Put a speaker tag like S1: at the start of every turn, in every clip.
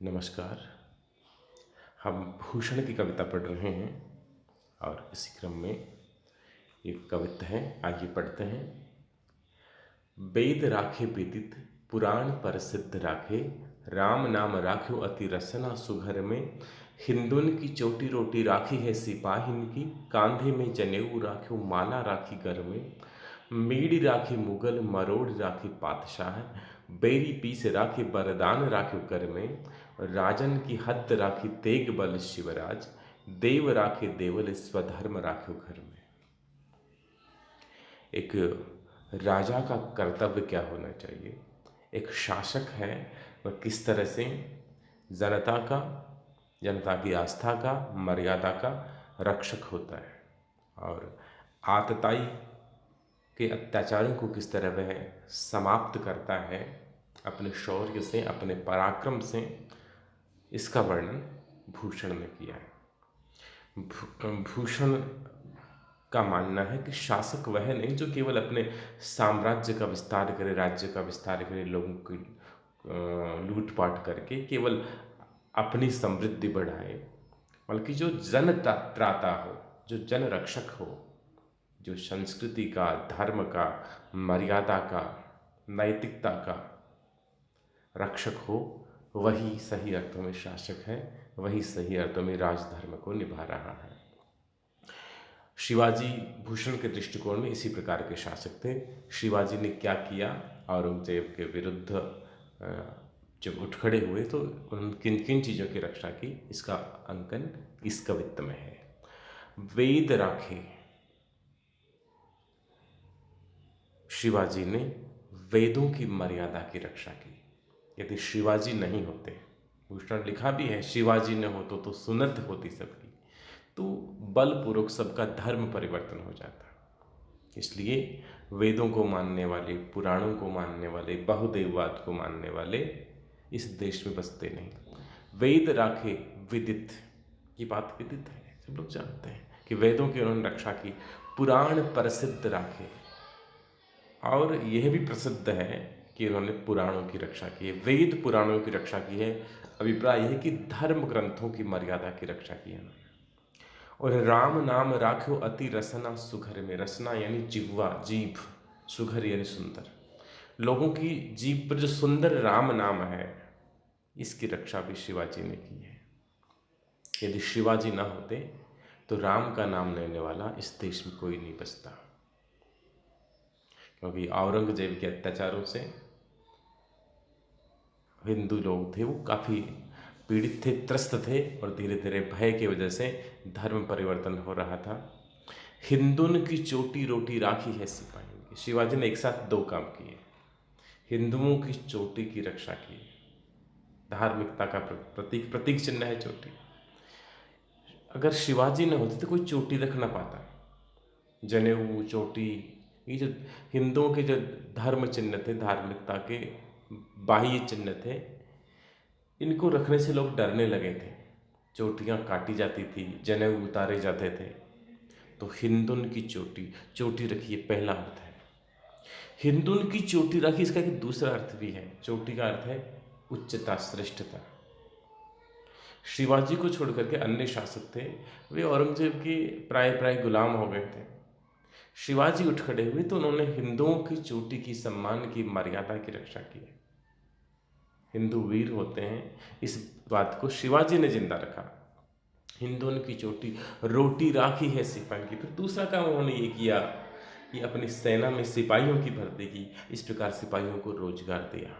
S1: नमस्कार। हम भूषण की कविता पढ़ रहे हैं और इसी क्रम में एक कविता है, आइए पढ़ते हैं। वेद राखे विदित पुराण प्रसिद्ध राखे, राम नाम राख्यो अति रसना सुघर में। हिंदुन की चोटी रोटी राखी है सिपाहिन की, कांधे में जनेऊ राख्यो माला राखी घर में। मीड़ी राखी मुगल मरोड़ राखी पातशाह, बेरी पीस राखी बरदान राख्यो कर में। राजन की हद राखी तेग बल शिवराज, देव राखे देवल स्वधर्म राख्यो घर में। एक राजा का कर्तव्य क्या होना चाहिए, एक शासक है वह किस तरह से जनता की आस्था का, मर्यादा का रक्षक होता है और आतताई के अत्याचारों को किस तरह वह समाप्त करता है अपने शौर्य से, अपने पराक्रम से, इसका वर्णन भूषण ने किया है। भूषण का मानना है कि शासक वह नहीं जो केवल अपने साम्राज्य का विस्तार करे, राज्य का विस्तार करे, लोगों की लूटपाट करके केवल अपनी समृद्धि बढ़ाए, बल्कि जो जन त्राता हो, जो जन रक्षक हो, जो संस्कृति का, धर्म का, मर्यादा का, नैतिकता का रक्षक हो, वही सही अर्थों में शासक है, वही सही अर्थों में राजधर्म को निभा रहा है। शिवाजी भूषण के दृष्टिकोण में इसी प्रकार के शासक थे। शिवाजी ने क्या किया, औरंगजेब के विरुद्ध जब उठ खड़े हुए तो उन किन किन चीज़ों की रक्षा की, इसका अंकन इस कवित्त में है। वेद राखे, शिवाजी ने वेदों की मर्यादा की रक्षा की। यदि शिवाजी नहीं होते, भूषण लिखा भी है, शिवाजी न होतो तो सुनत होती सबकी, तो बलपूर्वक सबका धर्म परिवर्तन हो जाता। इसलिए वेदों को मानने वाले, पुराणों को मानने वाले, बहुदेववाद को मानने वाले इस देश में बसते नहीं। वेद राखे विदित, ये बात विदित है, सब लोग जानते हैं कि वेदों की उन्होंने रक्षा की। पुराण प्रसिद्ध राखे, और यह भी प्रसिद्ध है कि उन्होंने पुराणों की रक्षा की है, वेद पुराणों की रक्षा की है। अभिप्राय यह है कि धर्म ग्रंथों की मर्यादा की रक्षा की है। और राम नाम राख्यो अति रसना सुघर में, रसना यानी जिह्वा, जीभ, सुघर यानी सुंदर। लोगों की जीभ पर जो सुंदर राम नाम है, इसकी रक्षा भी शिवाजी ने की है। यदि शिवाजी ना होते तो राम का नाम लेने वाला इस देश में कोई नहीं बचता, क्योंकि औरंगजेब के अत्याचारों से हिंदू लोग थे वो काफ़ी पीड़ित थे, त्रस्त थे, और धीरे धीरे भय की वजह से धर्म परिवर्तन हो रहा था। हिंदुन की चोटी रोटी राखी है सिपाहियों की, शिवाजी ने एक साथ दो काम किए। हिंदुओं की चोटी की रक्षा की, धार्मिकता का प्रतीक चिन्ह है चोटी। अगर शिवाजी न होते तो कोई चोटी रख ना पाता। जनेऊ, चोटी, ये जो हिंदुओं के जो धर्म चिन्ह थे, धार्मिकता के बाह्य चिन्ह थे, इनको रखने से लोग डरने लगे थे। चोटियाँ काटी जाती थी, जनेऊ उतारे जाते थे। तो हिंदुन की चोटी, चोटी रखिए, पहला अर्थ है। हिंदुन की चोटी रखी, इसका एक दूसरा अर्थ भी है। चोटी का अर्थ है उच्चता, श्रेष्ठता। शिवाजी को छोड़कर के अन्य शासक थे, वे औरंगजेब के प्राय गुलाम हो गए थे। शिवाजी उठ खड़े हुए तो उन्होंने हिंदुओं की चोटी की, सम्मान की, मर्यादा की रक्षा की। हिंदू वीर होते हैं, इस बात को शिवाजी ने जिंदा रखा। हिंदुओं की चोटी रोटी राखी है सिपाही की। फिर दूसरा काम उन्होंने ये किया कि अपनी सेना में सिपाहियों की भर्ती की, इस प्रकार सिपाहियों को रोजगार दिया।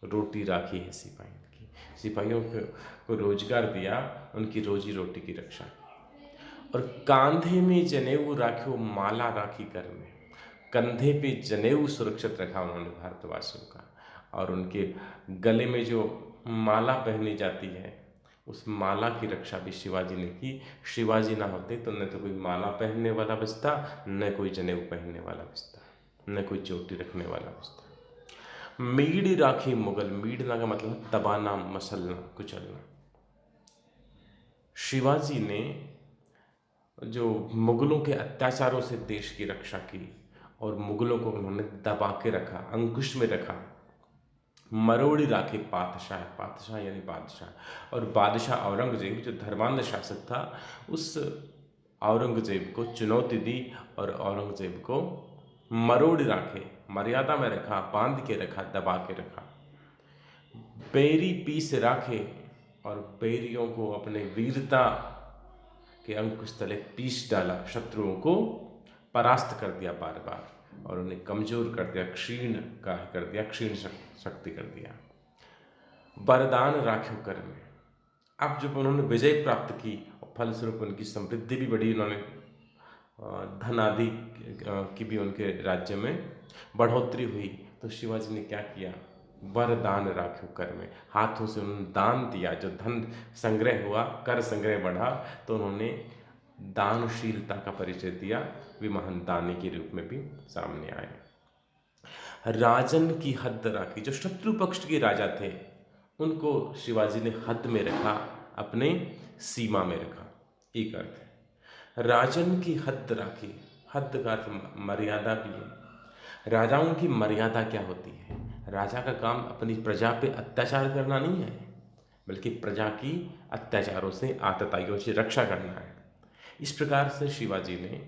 S1: रोटी राखी है सिपाहियों की, सिपाहियों को रोजगार दिया, उनकी रोजी रोटी की रक्षा की। और कांधे में जनेऊ राख्यो माला राखी कर में, कंधे पे जनेऊ सुरक्षित रखा उन्होंने भारतवासियों का, और उनके गले में जो माला पहनी जाती है, उस माला की रक्षा भी शिवाजी ने की। शिवाजी ना होते तो न तो कोई माला पहनने वाला बचता, न कोई जनेऊ पहनने वाला बचता, न कोई चोटी रखने वाला बचता। मीड़ राखी मुगल, मीड़ना का मतलब दबाना, मसलना, कुचलना। शिवाजी ने जो मुगलों के अत्याचारों से देश की रक्षा की और मुगलों को उन्होंने दबा के रखा, अंकुश में रखा। मरोड़ी राखे पातशाह, पातशाह यानी बादशाह, और बादशाह औरंगजेब जो धर्मांध शासक था, उस औरंगजेब को चुनौती दी और औरंगजेब को मरोड़ी राखे, मर्यादा में रखा, बांध के रखा, दबा के रखा। बैरी पीस राखे, और बैरियों को अपने वीरता के अंकुश तले पीस डाला, शत्रुओं को परास्त कर दिया बार बार, और उन्हें कमजोर कर दिया, क्षीण का कर दिया, क्षीण शक्ति कर दिया। वरदान राख्यो कर में, अब जब उन्होंने विजय प्राप्त की, फलस्वरूप उनकी समृद्धि भी बढ़ी, उन्होंने धन आदि की भी उनके राज्य में बढ़ोतरी हुई, तो शिवाजी ने क्या किया, वरदान राख्यो कर में, हाथों से उन्होंने दान दिया। जो धन संग्रह हुआ, कर संग्रह बढ़ा, तो उन्होंने दानशीलता का परिचय दिया, वे महान दानी के रूप में भी सामने आए। राजन की हद राखी, जो शत्रु पक्ष के राजा थे उनको शिवाजी ने हद में रखा, अपने सीमा में रखा, एक अर्थ है। राजन की हद राखी, हद का अर्थ मर्यादा भी है। राजाओं की मर्यादा क्या होती है? राजा का काम अपनी प्रजा पे अत्याचार करना नहीं है, बल्कि प्रजा की अत्याचारों से, आतताइयों से रक्षा करना है। इस प्रकार से शिवाजी ने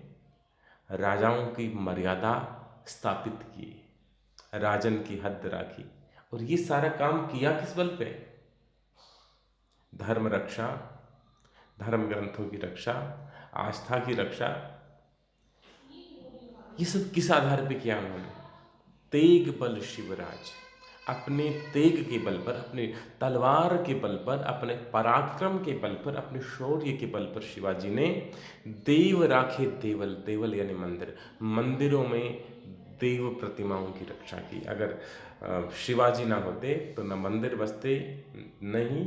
S1: राजाओं की मर्यादा स्थापित की, राजन की हद राखी, और ये सारा काम किया किस बल पे? धर्म रक्षा, धर्म ग्रंथों की रक्षा, आस्था की रक्षा। ये सब किस आधार पे किया उन्होंने? तेग बल शिवराज, अपने तेग के बल पर, अपने तलवार के बल पर, अपने पराक्रम के बल पर, अपने शौर्य के बल पर शिवाजी ने देव राखे देवल, देवल यानी मंदिर, मंदिरों में देव प्रतिमाओं की रक्षा की। अगर शिवाजी ना होते तो न मंदिर बसते, न ही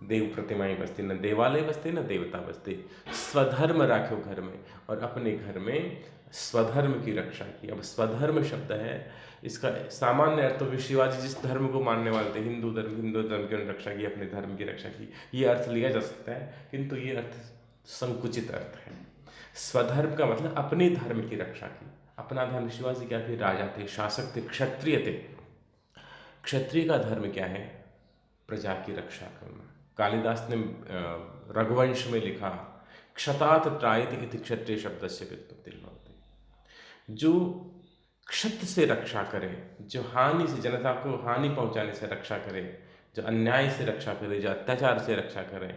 S1: देव प्रतिमाएं बसती, न देवालय बसते, न देवता बसते। स्वधर्म राखो घर में, और अपने घर में स्वधर्म की रक्षा की। अब स्वधर्म शब्द है, इसका सामान्य अर्थ तो शिवाजी जिस धर्म को मानने वाले थे, हिंदू धर्म की उन्होंने रक्षा की, अपने धर्म की रक्षा की, ये अर्थ लिया जा सकता है, किंतु ये अर्थ संकुचित अर्थ है। स्वधर्म का मतलब अपने धर्म की रक्षा की। अपना धर्म, शिवाजी क्या थे? राजा थे, शासक थे, क्षत्रिय थे। क्षत्रिय का धर्म क्या है? प्रजा की रक्षा करना। कालिदास ने रघुवंश में लिखा, क्षतात त्रायते इति क्षत्रिय शब्द से व्युत्पत्ति होती। जो क्षत्र से रक्षा करे, जो हानि से, जनता को हानि पहुंचाने से रक्षा करे, जो अन्याय से रक्षा करे, जो अत्याचार से रक्षा करे,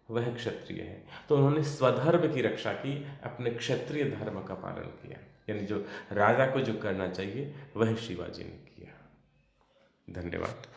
S1: वह क्षत्रिय है। तो उन्होंने स्वधर्म की रक्षा की, अपने क्षत्रिय धर्म का पालन किया, यानी जो राजा को जो करना चाहिए वह शिवाजी ने किया। धन्यवाद।